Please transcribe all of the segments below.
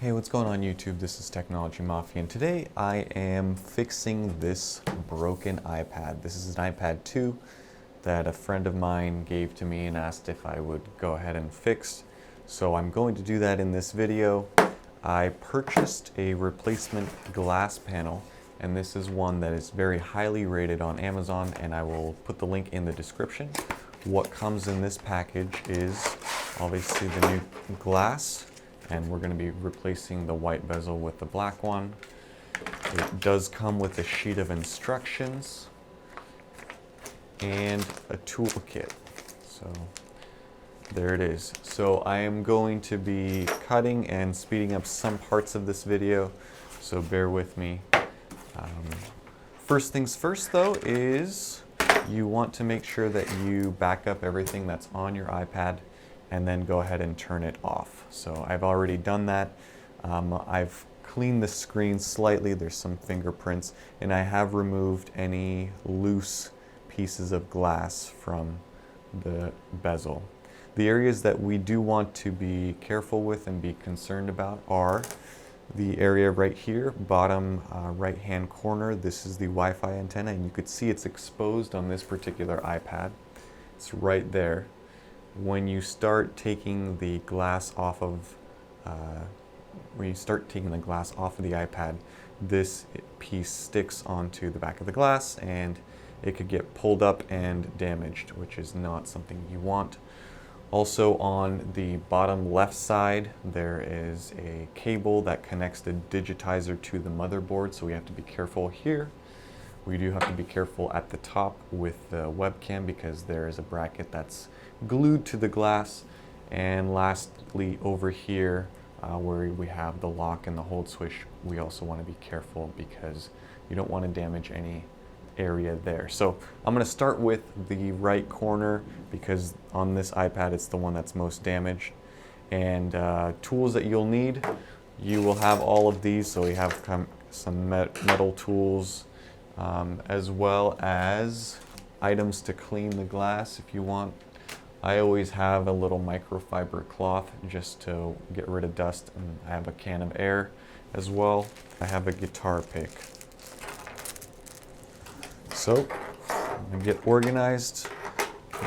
Hey, what's going on YouTube? This is Technology Mafia, and today I am fixing this broken iPad. This is an iPad 2 that a friend of mine gave to me and asked if I would go ahead and fix. So I'm going to do that in this video. I purchased a replacement glass panel, and this is one that is very highly rated on Amazon, and I will put the link in the description. What comes in this package is obviously the new glass, and we're going to be replacing the white bezel with the black one. It does come with a sheet of instructions and a toolkit. So there it is. So I am going to be cutting and speeding up some parts of this video, so bear with me. First things first though is you want to make sure that you back up everything that's on your iPad and then go ahead and turn it off. So I've already done that. I've cleaned the screen slightly. There's some fingerprints, and I have removed any loose pieces of glass from the bezel. The areas that we do want to be careful with and be concerned about are the area right here, bottom right hand corner. This is the Wi-Fi antenna, and you could see it's exposed on this particular iPad. It's right there. When you start taking the glass off of the iPad, this piece sticks onto the back of the glass, and it could get pulled up and damaged, which is not something you want. Also, on the bottom left side, there is a cable that connects the digitizer to the motherboard, so we have to be careful here. We do have to be careful at the top with the webcam because there is a bracket that's glued to the glass. And lastly, over here where we have the lock and the hold switch, we also want to be careful because you don't want to damage any area there. So I'm going to start with the right corner because on this iPad it's the one that's most damaged. And tools that you'll need, you will have all of these. So we have some metal tools, as well as items to clean the glass if you want. I always have a little microfiber cloth just to get rid of dust, and I have a can of air as well. I have a guitar pick. So I'm gonna get organized,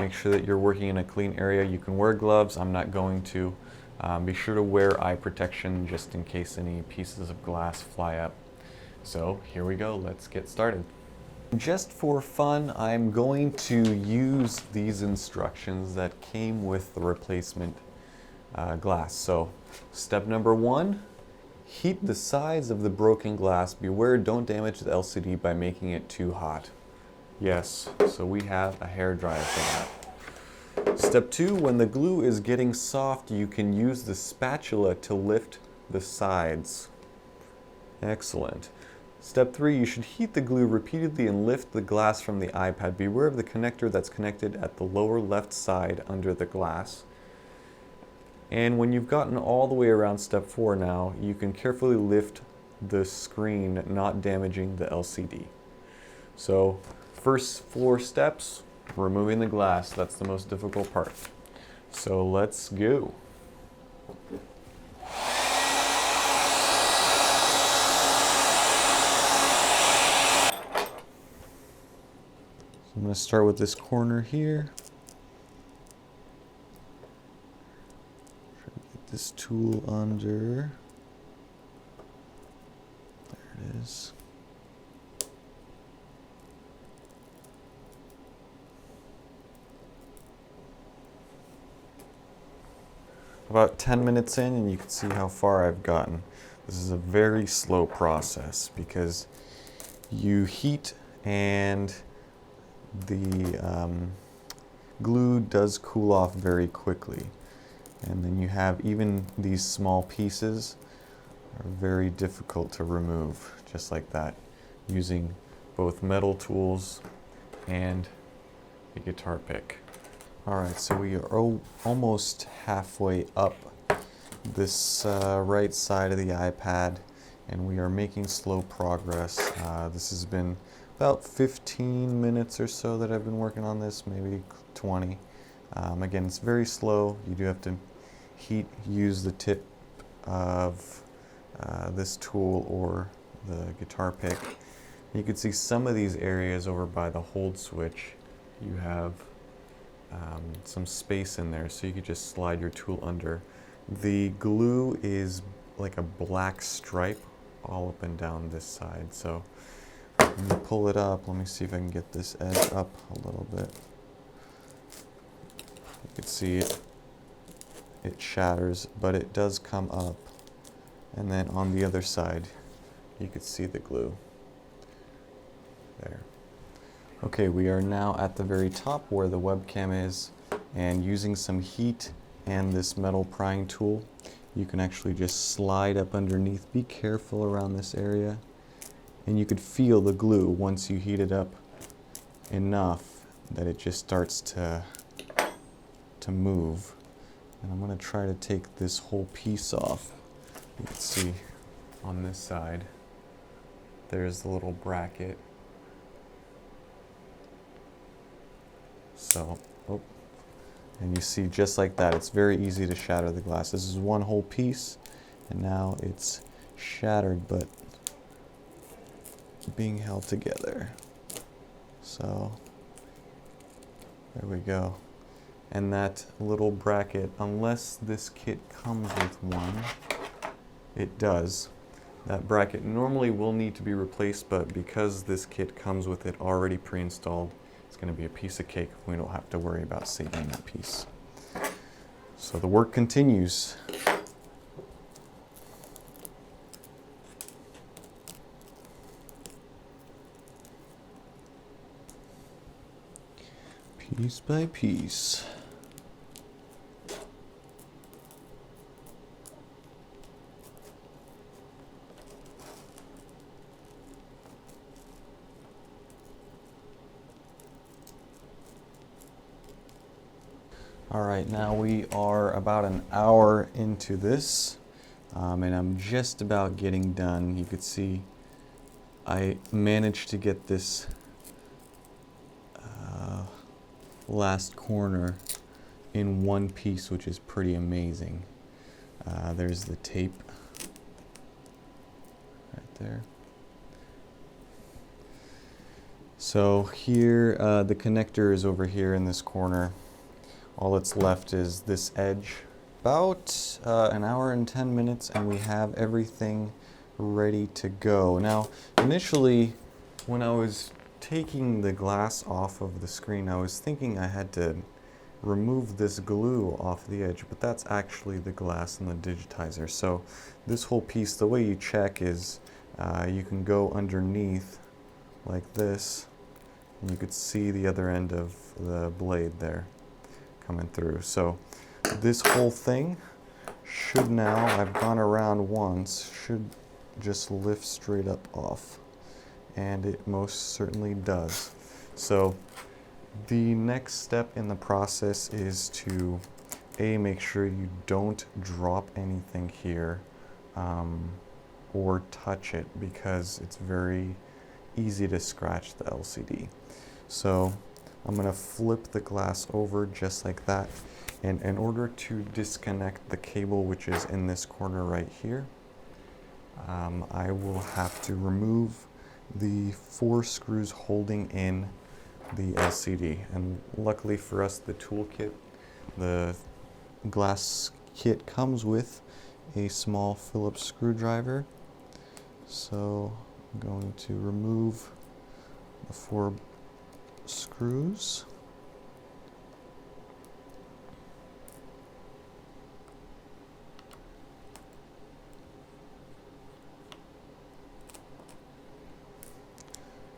make sure that you're working in a clean area. You can wear gloves, I'm not going to. Be sure to wear eye protection just in case any pieces of glass fly up. So here we go, let's get started. Just for fun, I'm going to use these instructions that came with the replacement glass. So step number 1, heat the sides of the broken glass. Beware, don't damage the LCD by making it too hot. Yes, so we have a hairdryer for that. Step 2, when the glue is getting soft, you can use the spatula to lift the sides. Excellent. Step 3, you should heat the glue repeatedly and lift the glass from the iPad. Beware of the connector that's connected at the lower left side under the glass. And when you've gotten all the way around step 4 now, you can carefully lift the screen, not damaging the LCD. So first 4 steps, removing the glass. That's the most difficult part. So let's go. I'm going to start with this corner here. Try to get this tool under. There it is. About 10 minutes in, and you can see how far I've gotten. This is a very slow process because you heat and the glue does cool off very quickly, and then you have even these small pieces are very difficult to remove, just like that, using both metal tools and a guitar pick. Alright, so we are almost halfway up this right side of the iPad, and we are making slow progress. This has been about 15 minutes or so that I've been working on this, maybe 20. Again, it's very slow. You do have to use the tip of this tool or the guitar pick. You can see some of these areas over by the hold switch. You have some space in there, so you could just slide your tool under. The glue is like a black stripe all up and down this side. So when you pull it up, let me see if I can get this edge up a little bit. You can see it shatters, but it does come up. And then on the other side, you could see the glue there. Okay, we are now at the very top where the webcam is, and using some heat and this metal prying tool, you can actually just slide up underneath. Be careful around this area, and you could feel the glue once you heat it up enough that it just starts to move. And I'm going to try to take this whole piece off. You can see on this side, there's the little bracket. So, and you see just like that, it's very easy to shatter the glass. This is one whole piece, and now it's shattered, but being held together. So, there we go. And that little bracket, unless this kit comes with one, it does. That bracket normally will need to be replaced, but because this kit comes with it already pre-installed, it's going to be a piece of cake. We don't have to worry about saving that piece. So the work continues. Piece by piece. All right, now we are about an hour into this, and I'm just about getting done. You could see I managed to get this last corner in one piece, which is pretty amazing. There's the tape right there. So here, the connector is over here in this corner. All that's left is this edge. About an hour and 10 minutes, and we have everything ready to go. Now, initially, when I was taking the glass off of the screen, I was thinking I had to remove this glue off the edge, but that's actually the glass and the digitizer. So this whole piece, the way you check is you can go underneath like this, and you could see the other end of the blade there coming through. So this whole thing should now, I've gone around once, should just lift straight up off, and it most certainly does. So the next step in the process is to make sure you don't drop anything here or touch it, because it's very easy to scratch the LCD. So I'm going to flip the glass over just like that, and in order to disconnect the cable, which is in this corner right here, I will have to remove the 4 screws holding in the LCD. And luckily for us, the toolkit, the glass kit comes with a small Phillips screwdriver. So I'm going to remove the 4 screws.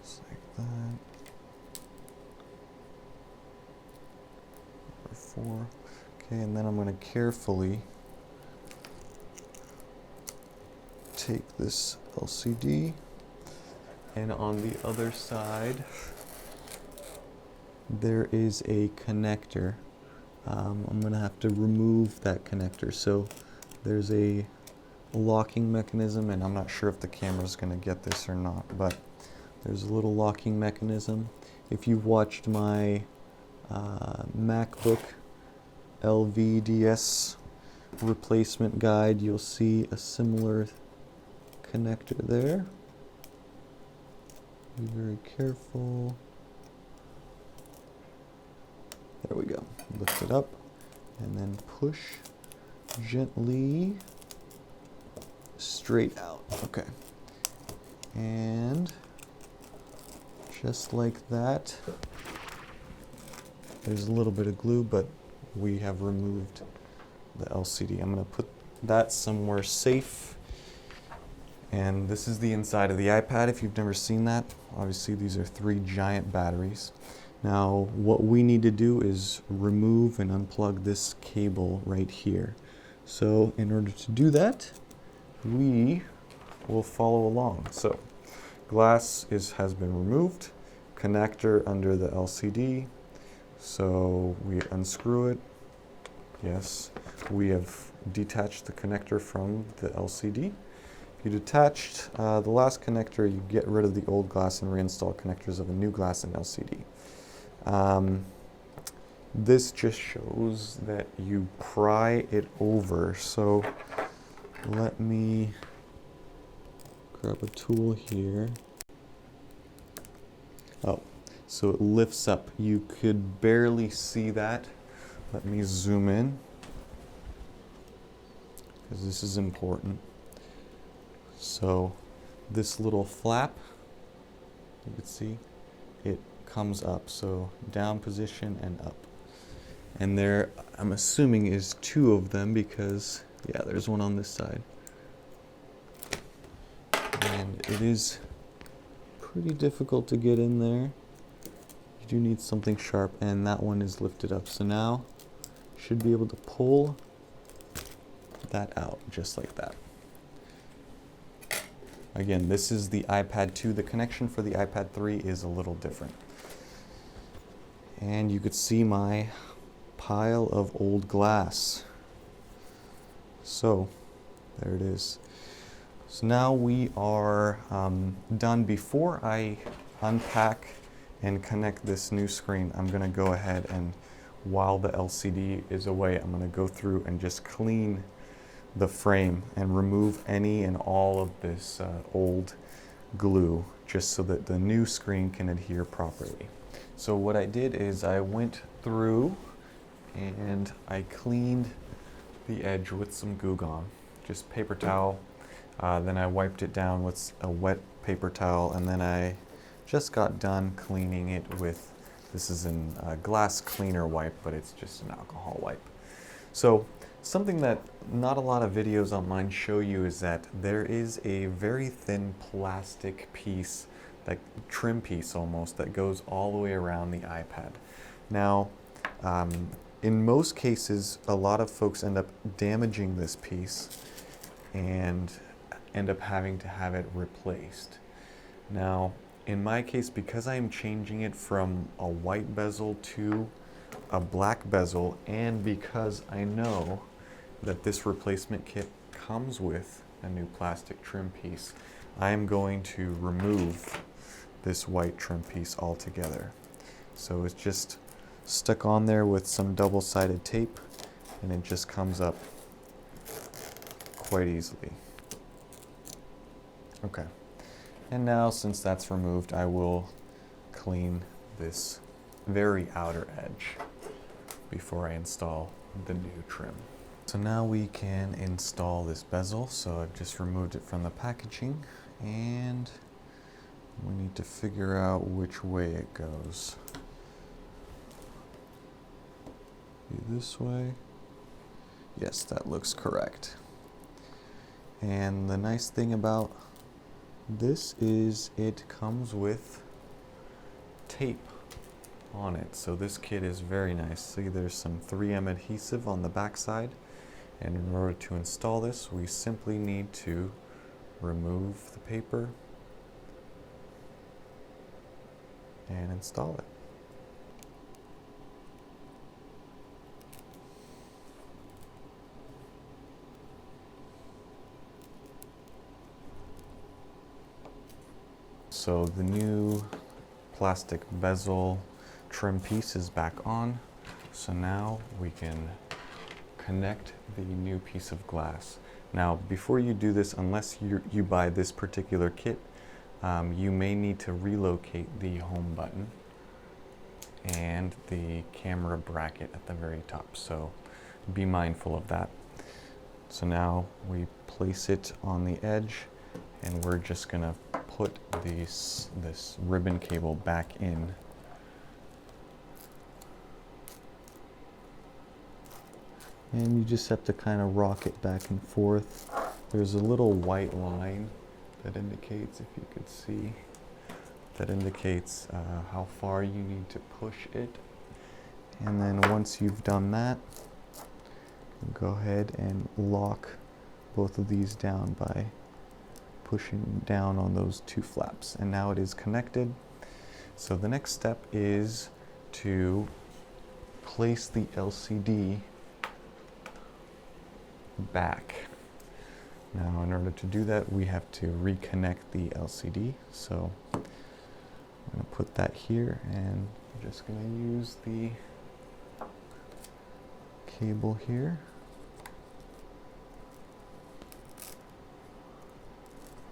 Just like that. Number 4. Okay, and then I'm going to carefully take this LCD, and on the other side there is a connector. I'm going to have to remove that connector. So there's a locking mechanism, and I'm not sure if the camera's going to get this or not, but there's a little locking mechanism. If you've watched my MacBook LVDS replacement guide, you'll see a similar connector there. Be very careful. There we go. Lift it up and then push gently straight out. Okay. And just like that, there's a little bit of glue, but we have removed the LCD. I'm going to put that somewhere safe. And this is the inside of the iPad if you've never seen that. Obviously these are 3 giant batteries. Now what we need to do is remove and unplug this cable right here. So in order to do that, we will follow along. So glass has been removed, connector under the LCD. So we unscrew it. Yes, we have detached the connector from the LCD. If you detached the last connector, you get rid of the old glass and reinstall connectors of a new glass and LCD. This just shows that you pry it over. So let me grab a tool here. Oh, so it lifts up. You could barely see that. Let me zoom in, because this is important. So this little flap, you can see, it comes up. So down position and up. And there, I'm assuming, is 2 of them because, yeah, there's one on this side. And it is pretty difficult to get in there. You do need something sharp, and that one is lifted up. So now, should be able to pull that out just like that. Again, this is the iPad 2. The connection for the iPad 3 is a little different. And you could see my pile of old glass. So there it is. So now we are done. Before I unpack and connect this new screen, I'm going to go ahead and, while the LCD is away, I'm going to go through and just clean the frame and remove any and all of this old glue, just so that the new screen can adhere properly. So what I did is I went through and I cleaned the edge with some Goo Gone, just paper towel. Then I wiped it down with a wet paper towel, and then I just got done cleaning it with, this is a glass cleaner wipe, but it's just an alcohol wipe. So something that not a lot of videos online show you is that there is a very thin plastic piece, like trim piece almost, that goes all the way around the iPad. Now, in most cases, a lot of folks end up damaging this piece and end up having to have it replaced. Now, in my case, because I'm changing it from a white bezel to a black bezel, and because I know that this replacement kit comes with a new plastic trim piece, I am going to remove this white trim piece altogether. So it's just stuck on there with some double-sided tape, and it just comes up quite easily. Okay, and now since that's removed, I will clean this very outer edge before I install the new trim. So now we can install this bezel. So I've just removed it from the packaging, and we need to figure out which way it goes. This way. Yes, that looks correct. And the nice thing about this is it comes with tape on it. So this kit is very nice. See, there's some 3M adhesive on the back side. And in order to install this, we simply need to remove the paper and install it. So the new plastic bezel trim piece is back on. So now we can connect the new piece of glass. Now, before you do this, unless you buy this particular kit, you may need to relocate the home button and the camera bracket at the very top. So be mindful of that. So now we place it on the edge, and we're just gonna put this ribbon cable back in. And you just have to kind of rock it back and forth. There's a little white line that indicates, if you could see, that indicates how far you need to push it. And then once you've done that, go ahead and lock both of these down by pushing down on those two flaps. And now it is connected. So the next step is to place the LCD back. Now, in order to do that, we have to reconnect the LCD. So I'm going to put that here, and I'm just going to use the cable here.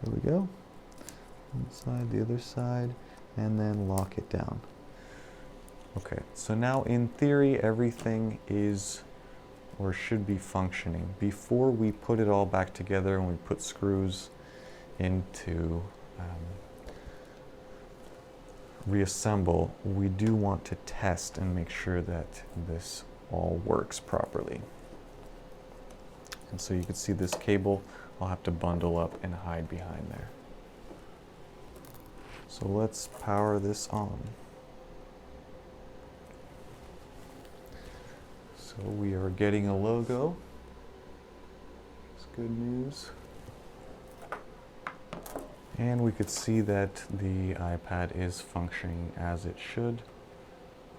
There we go. One side, the other side, and then lock it down. Okay, so now in theory, everything is or should be functioning. Before we put it all back together and we put screws into reassemble, we do want to test and make sure that this all works properly. And so you can see this cable, I'll have to bundle up and hide behind there. So let's power this on. So we are getting a logo. It's good news. And we could see that the iPad is functioning as it should.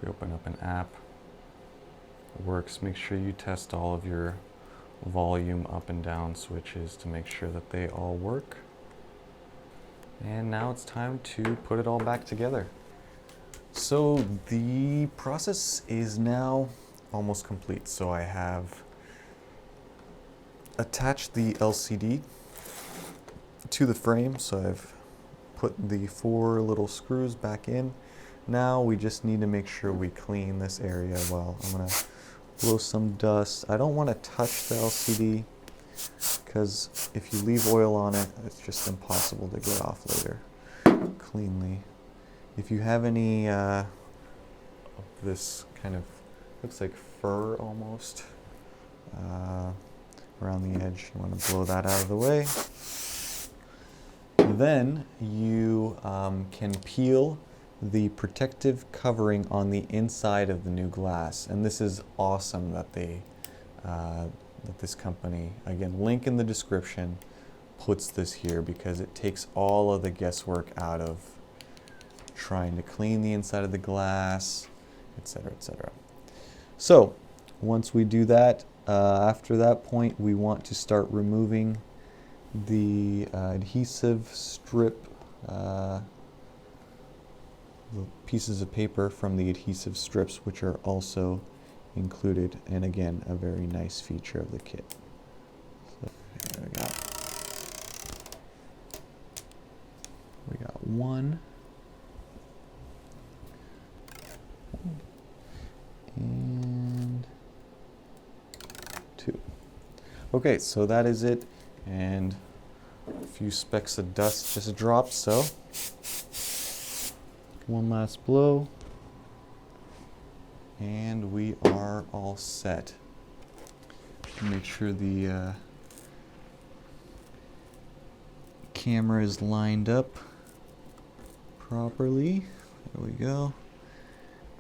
We open up an app. It works. Make sure you test all of your volume up and down switches to make sure that they all work. And now it's time to put it all back together. So the process is now almost complete. So I have attached the LCD to the frame. So I've put the 4 little screws back in. Now we just need to make sure we clean this area well. I'm gonna blow some dust. I don't want to touch the LCD because if you leave oil on it, it's just impossible to get off later cleanly. If you have any of this kind of looks like fur almost around the edge, you want to blow that out of the way. Then you can peel the protective covering on the inside of the new glass, and this is awesome that that this company, again, link in the description, puts this here because it takes all of the guesswork out of trying to clean the inside of the glass, etc., etc. So once we do that, after that point, we want to start removing the adhesive strip, the pieces of paper from the adhesive strips, which are also included, and again, a very nice feature of the kit. So there we go. We got one. And 2. Okay, so that is it, and a few specks of dust just dropped, so one last blow, and we are all set. Make sure the camera is lined up properly. There we go.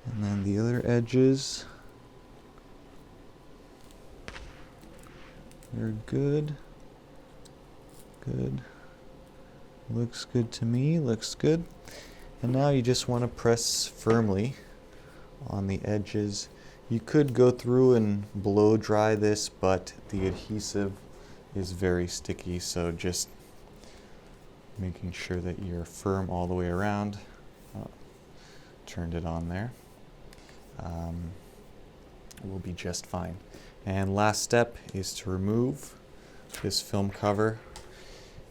And then the other edges, they're good. Good. Looks good to me, looks good. And now you just want to press firmly on the edges. You could go through and blow dry this, but the adhesive is very sticky, so just making sure that you're firm all the way around. Turned it on there. Will be just fine. And last step is to remove this film cover.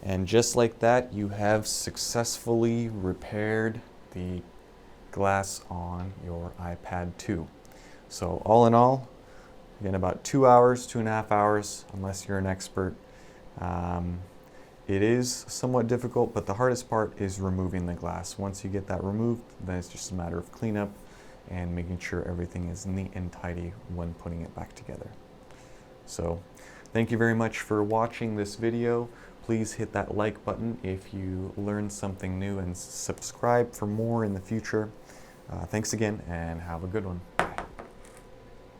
And just like that, you have successfully repaired the glass on your iPad 2. So all in all, again, about 2 hours, 2.5 hours, unless you're an expert. It is somewhat difficult, but the hardest part is removing the glass. Once you get that removed, then it's just a matter of cleanup and making sure everything is neat and tidy when putting it back together. So thank you very much for watching this video. Please hit that like button if you learned something new, and subscribe for more in the future. Thanks again, and have a good one.